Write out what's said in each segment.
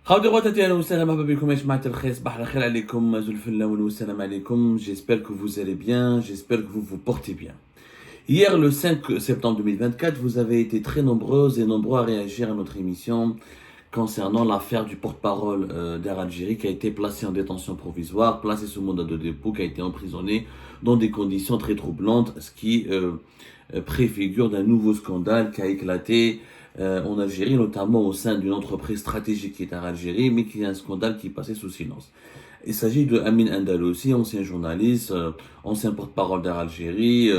J'espère que vous allez bien, j'espère que vous vous portez bien. Hier, le 5 septembre 2024, vous avez été très nombreuses et nombreux à réagir à notre émission concernant l'affaire du porte-parole d'Air Algérie qui a été placé en détention provisoire, placé sous mandat de dépôt, qui a été emprisonné dans des conditions très troublantes, ce qui préfigure d'un nouveau scandale qui a éclaté en Algérie, notamment au sein d'une entreprise stratégique qui est en Algérie, mais qui est un scandale qui passait sous silence. Il s'agit de Amin Andaloussi, ancien journaliste, ancien porte-parole d'Air Algérie,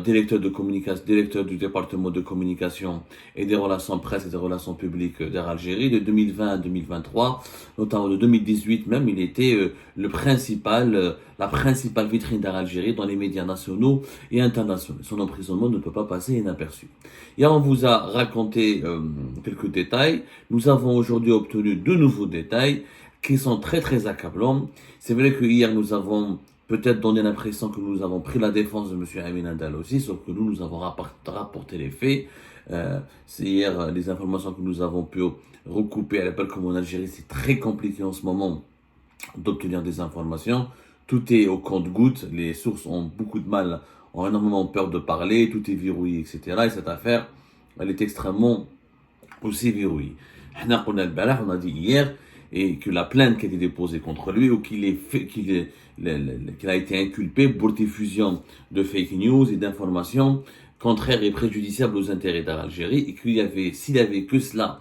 directeur de communication, directeur du département de communication et des relations presse et des relations publiques d'Air Algérie de 2020 à 2023, notamment de 2018 même. Il était la principale vitrine d'Air Algérie dans les médias nationaux et internationaux. Son emprisonnement ne peut pas passer inaperçu. Hier, on vous a raconté quelques détails. Nous avons aujourd'hui obtenu de nouveaux détails qui sont très très accablants. C'est vrai que hier nous avons peut-être donné l'impression que nous avons pris la défense de M. Amin Andaloussi, sauf que nous avons rapporté les faits. C'est hier les informations que nous avons pu recouper à l'époque, comme en Algérie, c'est très compliqué en ce moment d'obtenir des informations. Tout est au compte-gouttes, les sources ont beaucoup de mal, ont énormément peur de parler, tout est verrouillé, etc. Et cette affaire, elle est extrêmement aussi verrouillée. On a dit hier, et que la plainte qui a été déposée contre lui ou qu'il a été inculpé pour diffusion de fake news et d'informations contraires et préjudiciables aux intérêts d'Algérie, et s'il y avait que cela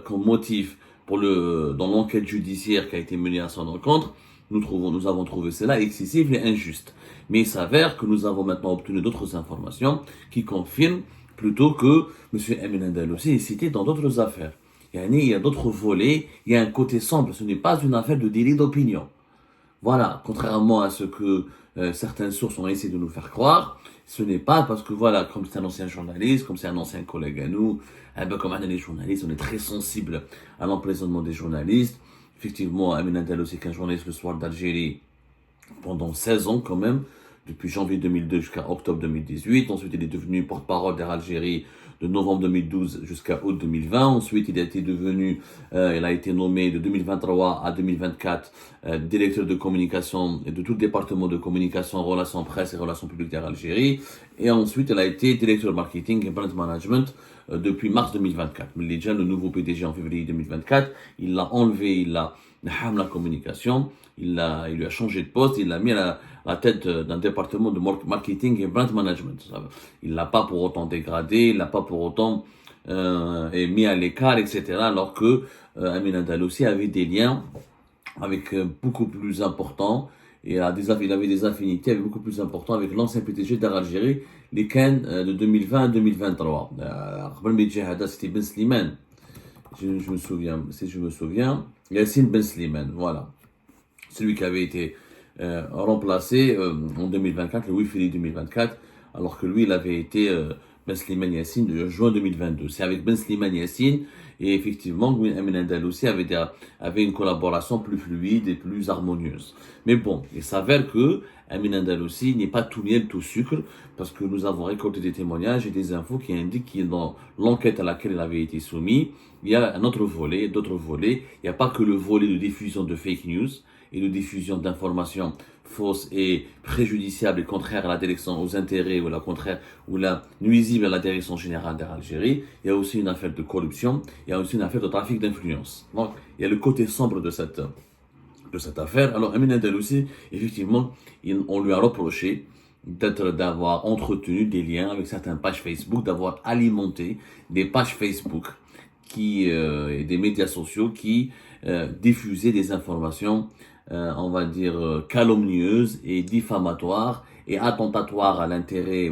comme motif dans l'enquête judiciaire qui a été menée à son encontre, nous avons trouvé cela excessif et injuste. Mais il s'avère que nous avons maintenant obtenu d'autres informations qui confirment plutôt que M. Amin Andaloussi est cité dans d'autres affaires. Il y a d'autres volets, il y a un côté sombre, ce n'est pas une affaire de délit d'opinion. Voilà, contrairement à ce que certaines sources ont essayé de nous faire croire, ce n'est pas parce que voilà, comme c'est un ancien journaliste, comme c'est un ancien collègue à nous, comme on est les journalistes, on est très sensible à l'emprisonnement des journalistes. Effectivement, Amin Andaloussi, c'est un journaliste le soir d'Algérie pendant 16 ans quand même, depuis janvier 2002 jusqu'à octobre 2018. Ensuite, il est devenu porte-parole d'Air Algérie de novembre 2012 jusqu'à août 2020. Ensuite, il a été nommé de 2023 à 2024 directeur de communication et de tout le département de communication, relations presse et relations publiques d'Air Algérie. Et ensuite, il a été directeur de marketing et brand management depuis mars 2024. Mais il est déjà le nouveau PDG en février 2024. Il l'a enlevé, il a la communication, il lui a changé de poste, il l'a mis à la tête d'un département de marketing et brand management. Il l'a pas pour autant dégradé, il l'a pas pour autant mis à l'écart, etc. Alors que Amin Andaloussi avait des liens avec beaucoup plus importants et il avait des affinités avec beaucoup plus importants avec l'ancien PDG d'Air Algérie, les Ken de 2020 à 2023. C'était Ben Slimane. Je me souviens, Yassine Ben Slimane, voilà. Celui qui avait été remplacé en 2024, le 8 février 2024, alors que lui, il avait été Ben Slimane Yassine de juin 2022. C'est avec Ben Slimane Yassine, et effectivement, Amin Andaloussi avait une collaboration plus fluide et plus harmonieuse. Mais bon, il s'avère que Amin Andaloussi n'est pas tout miel, tout sucre, parce que nous avons récolté des témoignages et des infos qui indiquent qu'il dans l'enquête à laquelle il avait été soumis, il y a un autre volet, d'autres volets. Il n'y a pas que le volet de diffusion de fake news et de diffusion d'informations fausses et préjudiciables et contraires à la direction, aux intérêts ou la nuisible à la direction générale d'Air Algérie. Il y a aussi une affaire de corruption, il y a aussi une affaire de trafic d'influence. Donc, il y a le côté sombre de cette affaire. Alors, Amin Andaloussi, effectivement, on lui a reproché d'avoir entretenu des liens avec certaines pages Facebook, d'avoir alimenté des pages Facebook et des médias sociaux qui diffusaient des informations on va dire calomnieuses et diffamatoires et attentatoires à l'intérêt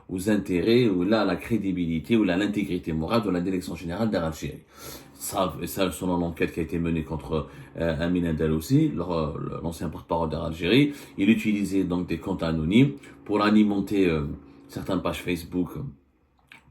aux intérêts ou à la crédibilité ou à l'intégrité morale de la direction générale d'Air Algérie. Ça, selon l'enquête qui a été menée contre Amin Andaloussi, l'ancien porte-parole d'Air Algérie, il utilisait donc des comptes anonymes pour alimenter certaines pages Facebook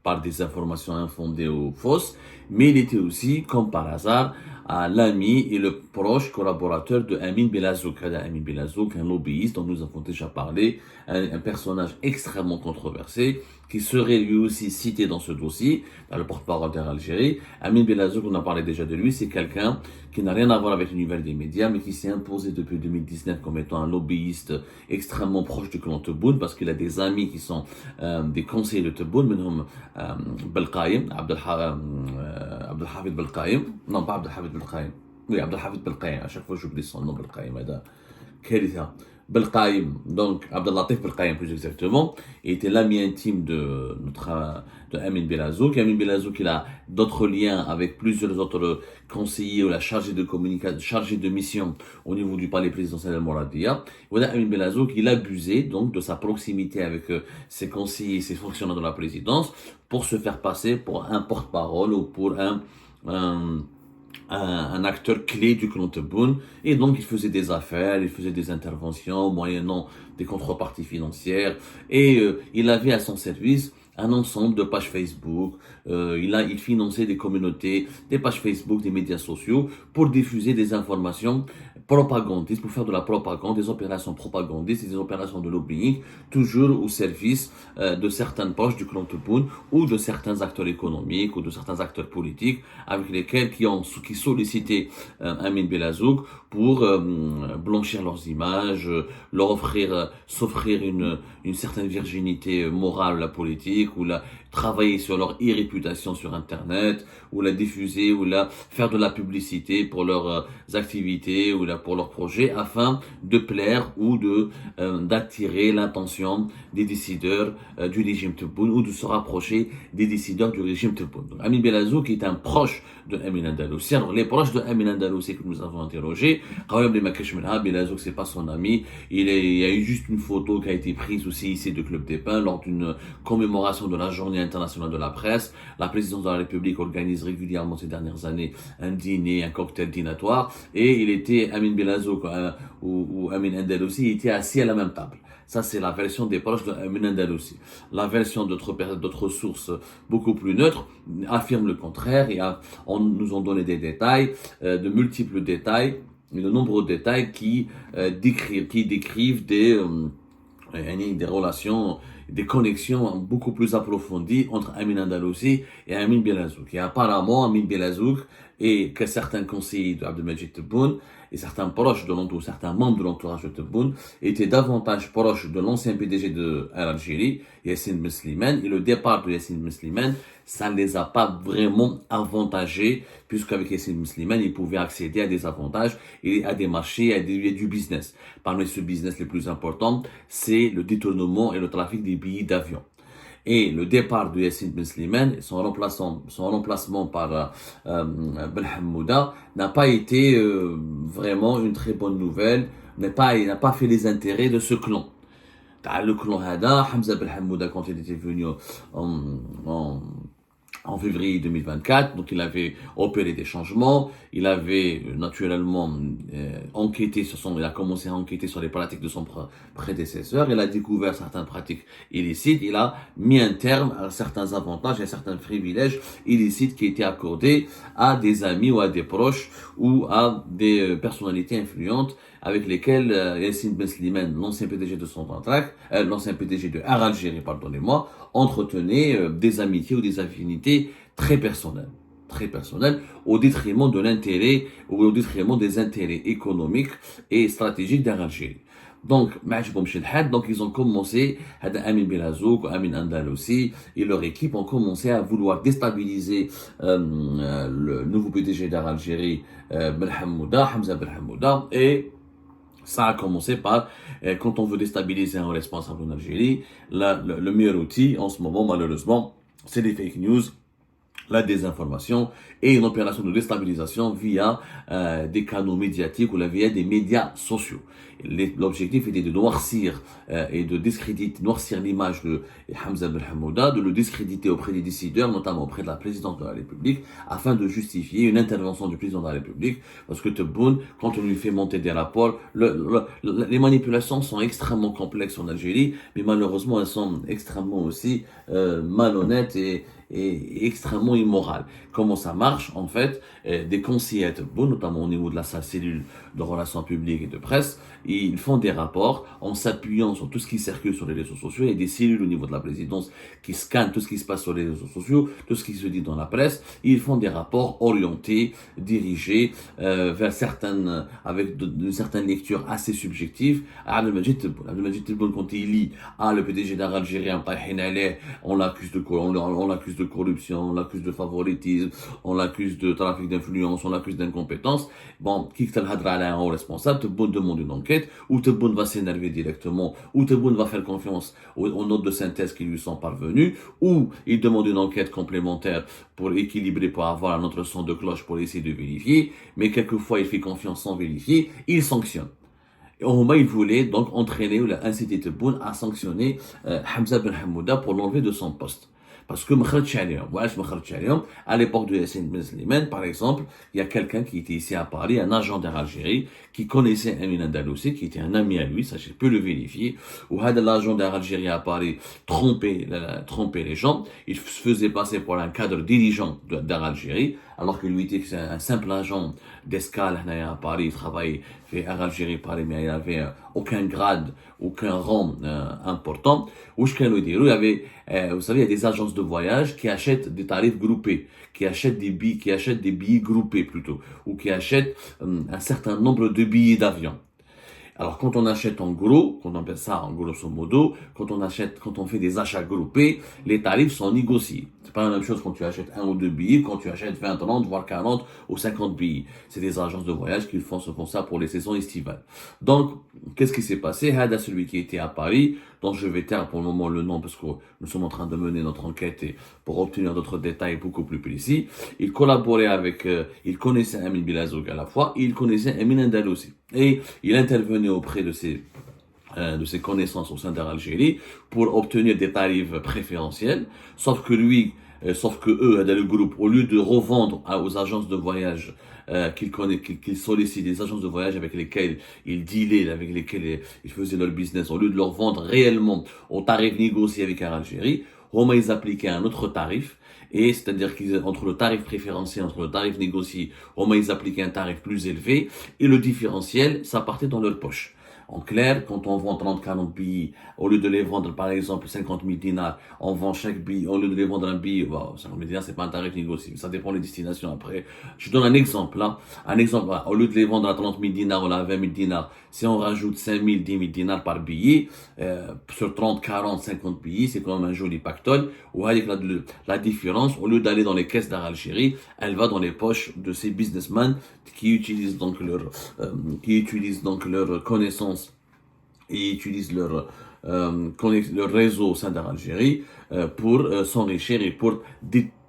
par des informations infondées ou fausses, mais il était aussi, comme par hasard, à l'ami et le proche collaborateur de Amin Belazouk. Amin Belazouk, un lobbyiste dont nous avons déjà parlé, un personnage extrêmement controversé, qui serait lui aussi cité dans ce dossier, dans le porte-parole d'Air Algérie. Amin Belazouk, on a parlé déjà de lui, c'est quelqu'un qui n'a rien à voir avec l'univers des médias, mais qui s'est imposé depuis 2019 comme étant un lobbyiste extrêmement proche du clan Tebboune, parce qu'il a des amis qui sont des conseillers de Tebboune, منهم Belkaïm, Abdelhafid Belkaïm, non pas Abdelhafid Belkaïm, oui Abdelhafid Belkaïm, à chaque fois j'oublie son nom Belkaïm, كارثة. Belkaïm, donc Abdellatif Belkaïm plus exactement, était l'ami intime de Amin Belazouk. Amin Belazouk, il a d'autres liens avec plusieurs autres conseillers ou la chargée de communication, chargée de mission au niveau du palais présidentiel de Mouradia. Voilà, Amin Belazouk, il abusait donc de sa proximité avec ses conseillers, ses fonctionnaires de la présidence pour se faire passer pour un porte-parole ou pour un acteur clé du clan Tebboune, et donc il faisait des affaires, il faisait des interventions moyennant des contreparties financières, et il avait à son service un ensemble de pages Facebook, il finançait des communautés, des pages Facebook, des médias sociaux pour diffuser des informations propagandistes, pour faire de la propagande, des opérations propagandistes et des opérations de lobbying, toujours au service de certaines poches du clan Tebboune ou de certains acteurs économiques ou de certains acteurs politiques avec lesquels qui sollicitaient Amin Belazouk pour blanchir leurs images, leur offrir, s'offrir une certaine virginité morale, la politique, ou la travailler sur leur e-réputation sur Internet, ou la diffuser, ou la faire de la publicité pour leurs activités, ou pour leurs projets, afin de plaire ou d'attirer l'attention des décideurs du régime Tebboune, ou de se rapprocher des décideurs du régime Tebboune. Donc, Amin Belazouk est un proche de Amin Andalussi. Alors, les proches de Amin Andalussi que nous avons interrogés, Belazouk, c'est pas son ami. Il y a eu juste une photo qui a été prise aussi ici de Club des Pins lors d'une commémoration de la journée internationale de la presse. La présidence de la République organise régulièrement ces dernières années un dîner, un cocktail dînatoire, et il était Amin Belazouk ou Amin Andalussi était assis à la même table. Ça, c'est la version des proches de Amin Andalussi. La version d'autres sources beaucoup plus neutres affirme le contraire et nous ont donné des détails, de multiples détails, de nombreux détails qui décrivent des relations, des connexions beaucoup plus approfondies entre Amin Andalussi et Amin Belazouk. Et apparemment, Amin Belazouk et que certains conseillers d'Abdelmajid Tebboune et certains certains membres de l'entourage de Tebboune étaient davantage proches de l'ancien PDG de Air Algérie, Yassine Ben Slimane, et le départ de Yassine Ben Slimane, ça ne les a pas vraiment avantagés, puisqu'avec Yassine Ben Slimane, ils pouvaient accéder à des avantages et à des marchés, à du business. Parmi ce business les plus importants, c'est le détournement et le trafic des billets d'avion. Et le départ de Yassine Ben Slimane, son remplacement par Ben Hammouda, n'a pas été vraiment une très bonne nouvelle, il n'a pas fait les intérêts de ce clan. Le clan Hada, Hamza Ben Hammouda, quand il était venu en février 2024, donc il avait opéré des changements, il avait naturellement il a commencé à enquêter sur les pratiques de son prédécesseur, il a découvert certaines pratiques illicites, il a mis un terme à certains avantages et à certains privilèges illicites qui étaient accordés à des amis ou à des proches ou à des personnalités influentes avec lesquelles Yassine Ben Slimane, l'ancien PDG de l'ancien PDG de Air Algérie, pardonnez-moi, entretenait des amitiés ou des affinités très personnelles, au détriment de l'intérêt ou au détriment des intérêts économiques et stratégiques d'Air Algérie. Donc, ils ont commencé, Amin Belazouk, Amin Andalussi et leur équipe ont commencé à vouloir déstabiliser le nouveau PDG d'Air Algérie, Hamza Ben Hammouda, et ça a commencé par, quand on veut déstabiliser un responsable en Algérie, le meilleur outil en ce moment, malheureusement, c'est les fake news, la désinformation et une opération de déstabilisation via des canaux médiatiques ou via des médias sociaux. L'objectif était de noircir et de noircir l'image de Hamza Ben Hammouda, de le discréditer auprès des décideurs, notamment auprès de la présidence de la République, afin de justifier une intervention du président de la République, parce que Tebboune, quand on lui fait monter des rapports, les manipulations sont extrêmement complexes en Algérie, mais malheureusement elles sont extrêmement aussi malhonnêtes et extrêmement immoral. Comment ça marche? En fait, des conseillers, notamment au niveau de la cellule de relations publiques et de presse, ils font des rapports en s'appuyant sur tout ce qui circule sur les réseaux sociaux. Il y a des cellules au niveau de la présidence qui scannent tout ce qui se passe sur les réseaux sociaux, tout ce qui se dit dans la presse. Ils font des rapports orientés, dirigés vers certaines, avec de certaines lectures assez subjectives. Abdelmajid Tebboune, quand il lit le PDG d'Algérie, on l'accuse de corruption, on l'accuse de favoritisme, on l'accuse de trafic d'influence, on l'accuse d'incompétence. Bon, qui que un haut responsable, Tebboune demande une enquête, ou Tebboune va s'énerver directement, ou Tebboune va faire confiance aux notes de synthèse qui lui sont parvenues, ou il demande une enquête complémentaire pour équilibrer, pour avoir un autre son de cloche pour essayer de vérifier, mais quelquefois il fait confiance sans vérifier, il sanctionne. Et au moment, il voulait donc entraîner ou inciter Tebboune à sanctionner Hamza Ben Hamouda pour l'enlever de son poste. Parce que à l'époque de Yassine Ben Slimane, par exemple, il y a quelqu'un qui était ici à Paris, un agent d'Air Algérie, qui connaissait Amin Andalousi, qui était un ami à lui, ça je peux le vérifier, où l'agent d'Air Algérie à Paris trompait les gens, il se faisait passer pour un cadre dirigeant d'Air Algérie, alors que lui était un simple agent d'escale à Paris, il travaillait fait Air Algérie Paris, mais il n'avait aucun grade, aucun rang important. Il y avait, vous savez, il y a des agences de voyage qui achètent des tarifs groupés, qui achètent des billets groupés plutôt, ou qui achètent un certain nombre de billets d'avion. Alors, quand on achète en gros, qu'on appelle ça en grosso modo, quand on fait des achats groupés, les tarifs sont négociés. C'est pas la même chose quand tu achètes 1 ou 2 billets, quand tu achètes 20, 30, voire 40 ou 50 billets. C'est des agences de voyage qui font ça pour les saisons estivales. Donc, qu'est-ce qui s'est passé? Hada, celui qui était à Paris, dont je vais taire pour le moment le nom parce que nous sommes en train de mener notre enquête et pour obtenir d'autres détails beaucoup plus précis. Il collaborait il connaissait Amin Bilazoug à la fois, et il connaissait Amin Andalousi. Et il intervenait auprès de ses connaissances au sein d'Air Algérie pour obtenir des tarifs préférentiels, sauf que eux, dans le groupe, au lieu de revendre aux agences de voyage qu'ils sollicitent, des agences de voyage avec lesquelles ils dealaient, avec lesquelles ils faisaient leur business, au lieu de leur vendre réellement au tarif négocié avec Air Algérie, ils appliquaient un autre tarif. Et c'est-à-dire qu'entre le tarif préférentiel, entre le tarif négocié, ils appliquaient un tarif plus élevé, et le différentiel, ça partait dans leur poche. En clair, quand on vend 30-40 billets, au lieu de les vendre par exemple 50 000 dinars, on vend chaque billet, au lieu de les vendre un billet, 50 000 dinars, c'est pas un tarif négocié, ça dépend des destinations après. Je donne un exemple, là. Un exemple, au lieu de les vendre à 30 000 dinars ou à 20 000 dinars, si on rajoute 5 000, 10 000 dinars par billet, sur 30, 40, 50 billets, c'est quand même un joli pactole, où avec la différence, au lieu d'aller dans les caisses d'Air Algérie, elle va dans les poches de ces businessmen qui utilisent donc leur connaissance et utilisent leur réseau au sein d'Air Algérie pour s'enrichir et pour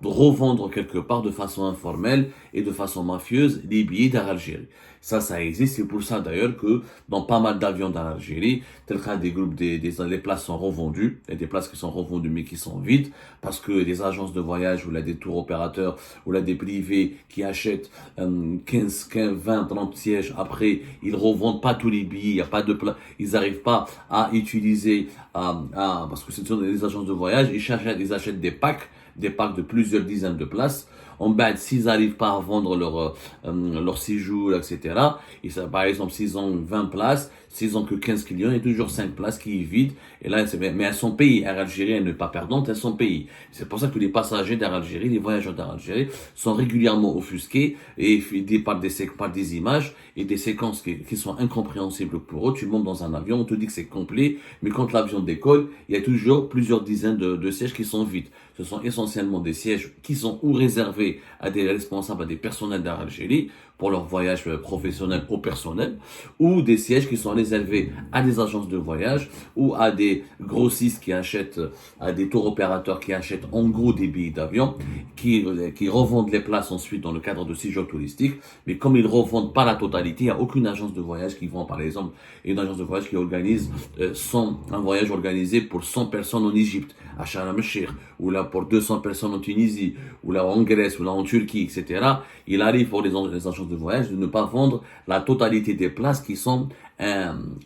revendre quelque part de façon informelle et de façon mafieuse les billets d'Air Algérie. Ça existe. C'est pour ça d'ailleurs que dans pas mal d'avions d'Air Algérie, tel cas des groupes, les places sont revendues. Il y a des places qui sont revendues mais qui sont vides parce que les agences de voyage ou là des tours opérateurs ou là des privés qui achètent 15, 20, 30 sièges, après ils revendent pas tous les billets, il y a pas de ils n'arrivent pas à utiliser parce que ce sont des agences de voyage, ils achètent des packs de plusieurs dizaines de places. En bas, s'ils n'arrivent pas à vendre leur séjour, etc., et ça, par exemple, s'ils ont 20 places, s'ils ont que 15 clients, il y a toujours 5 places qui sont vides. Et là, mais elles sont payées. Air Algérie, elle n'est pas perdante, elles sont payées. C'est pour ça que les passagers d'Air Algérie, les voyageurs d'Air Algérie, sont régulièrement offusqués et par des images et des séquences qui sont incompréhensibles pour eux. Tu montes dans un avion, on te dit que c'est complet, mais quand l'avion décolle, il y a toujours plusieurs dizaines de sièges qui sont vides. Ce sont essentiellement des sièges qui sont ou réservés à des responsables, à des personnels d'Air Algérie pour leur voyage professionnel ou personnel, ou des sièges qui sont réservés à des agences de voyage ou à des grossistes qui achètent, à des tours opérateurs qui achètent en gros des billets d'avion, qui revendent les places ensuite dans le cadre de séjours touristiques. Mais comme ils revendent pas la totalité, il n'y a aucune agence de voyage qui vend, par exemple, une agence de voyage qui organise un voyage organisé pour 100 personnes en Égypte, à Sharm el-Sheikh, ou là pour 200 personnes en Tunisie, ou là en Grèce, ou là en Turquie, etc. Il arrive pour les agences de voyage de ne pas vendre la totalité des places qui sont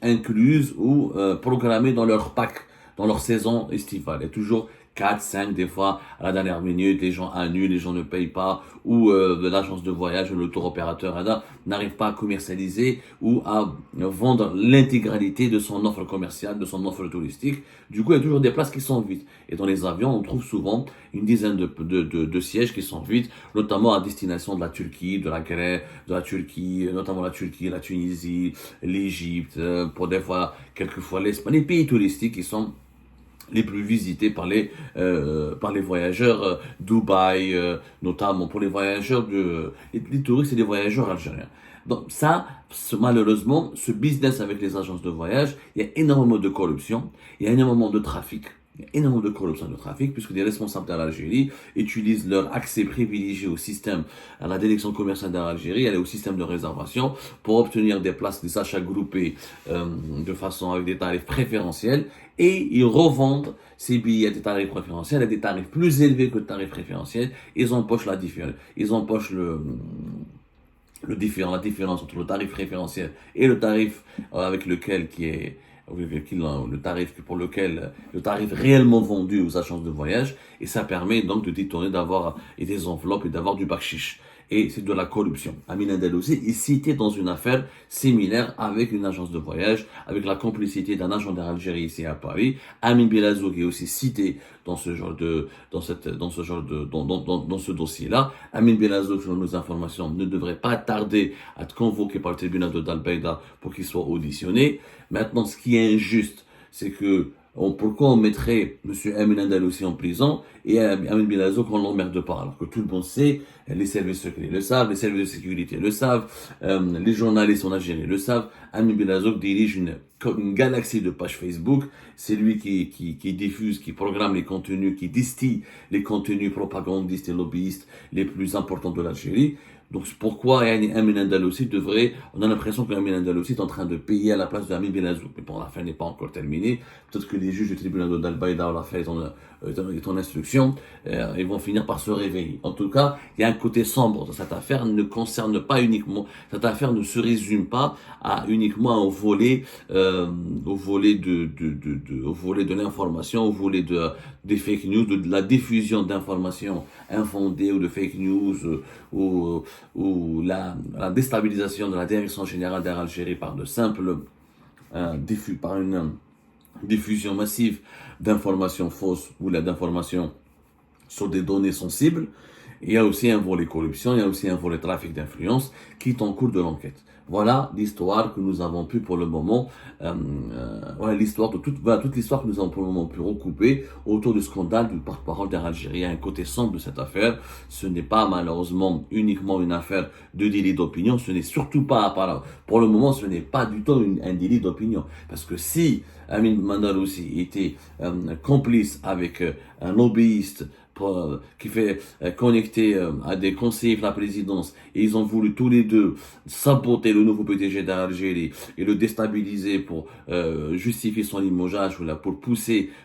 incluses ou programmées dans leur pack, dans leur saison estivale. Il y a toujours 4, 5, des fois, à la dernière minute, les gens annulent, les gens ne payent pas, ou l'agence de voyage ou le tour opérateur n'arrive pas à commercialiser ou à vendre l'intégralité de son offre commerciale, de son offre touristique. Du coup, il y a toujours des places qui sont vides. Et dans les avions, on trouve souvent une dizaine de sièges qui sont vides, notamment à destination de la Turquie, de la Grèce, de la Turquie, notamment la Turquie, la Tunisie, l'Égypte, pour des fois, quelquefois l'Espagne, les pays touristiques qui sont les plus visités par les voyageurs, Dubaï, notamment pour les voyageurs les touristes et les voyageurs algériens. Donc ça, malheureusement, ce business avec les agences de voyage, il y a énormément de corruption, il y a énormément de trafic. Il y a énormément de corruption de trafic puisque les responsables de l'Algérie utilisent leur accès privilégié au système, à la direction commerciale de l'Algérie, au système de réservation pour obtenir des places, des achats groupés de façon avec des tarifs préférentiels et ils revendent ces billets à des tarifs préférentiels à des tarifs plus élevés que le tarif préférentiel. Ils empochent la différence. Ils empochent la différence entre le tarif préférentiel et le tarif avec lequel le tarif réellement vendu aux agences de voyage, et ça permet donc de détourner, d'avoir des enveloppes et d'avoir du bakshish. Et c'est de la corruption. Amin Andalousi est cité dans une affaire similaire avec une agence de voyage, avec la complicité d'un agent d'Algérie ici à Paris. Amin Bilazouk est aussi cité dans ce dossier-là. Amin Bilazouk, selon nos informations, ne devrait pas tarder à être convoqué par le tribunal de Dal-Baïda pour qu'il soit auditionné. Maintenant, ce qui est injuste, c'est que pourquoi on mettrait M. Amin Andalousi en prison et Amin Bilazouk on l'emmerde pas, alors que tout le monde sait, les services secrets le savent, les services de sécurité le savent, les journalistes en Algérie le savent. Amin Bilazouk dirige une galaxie de pages Facebook, c'est lui qui diffuse, qui programme les contenus, qui distille les contenus propagandistes et lobbyistes les plus importants de l'Algérie. Donc pourquoi Amin Andalousi on a l'impression qu'Amin Andalousi est en train de payer à la place de Amin Bilazouk. Mais bon, l'affaire n'est pas encore terminée. Peut-être que les juges du tribunal de Dal-Baïda ou l'affaire est en instruction, ils vont finir par se réveiller. En tout cas, il y a un côté sombre de cette affaire, cette affaire ne se résume pas uniquement au volet de l'information, au volet des fake news, de la diffusion d'informations infondées ou de fake news, ou la déstabilisation de la direction générale d'Air Algérie par une diffusion massive d'informations fausses ou d'informations sur des données sensibles. Il y a aussi un volet corruption, il y a aussi un volet trafic d'influence qui est en cours de l'enquête. Voilà l'histoire que nous avons pu pour le moment, toute l'histoire que nous avons pour le moment pu recouper autour du scandale du porte-parole d'Air Algérie. Il y a un côté sombre de cette affaire. Ce n'est pas malheureusement uniquement une affaire de délit d'opinion. Ce n'est surtout pas, pour le moment, ce n'est pas du tout un délit d'opinion. Parce que si Amin Andalousi était complice avec un lobbyiste qui fait connecter à des conseillers de la présidence, et ils ont voulu tous les deux saboter le nouveau PDG d'Algérie et le déstabiliser pour justifier son limogeage ou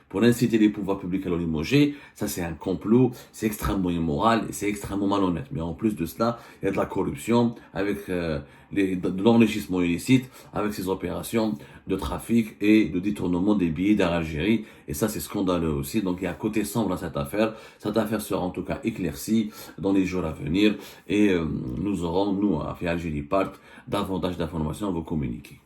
pour inciter les pouvoirs publics à le limoger. Ça, c'est un complot, c'est extrêmement immoral et c'est extrêmement malhonnête. Mais en plus de cela, il y a de la corruption avec de l'enrichissement illicite, avec ces opérations de trafic et de détournement des billets d'Air Algérie. Et ça, c'est scandaleux aussi. Donc, il y a un côté sombre à cette affaire. Cette affaire sera en tout cas éclaircie dans les jours à venir. Et nous aurons, à Algérie Part, davantage d'informations à vous communiquer.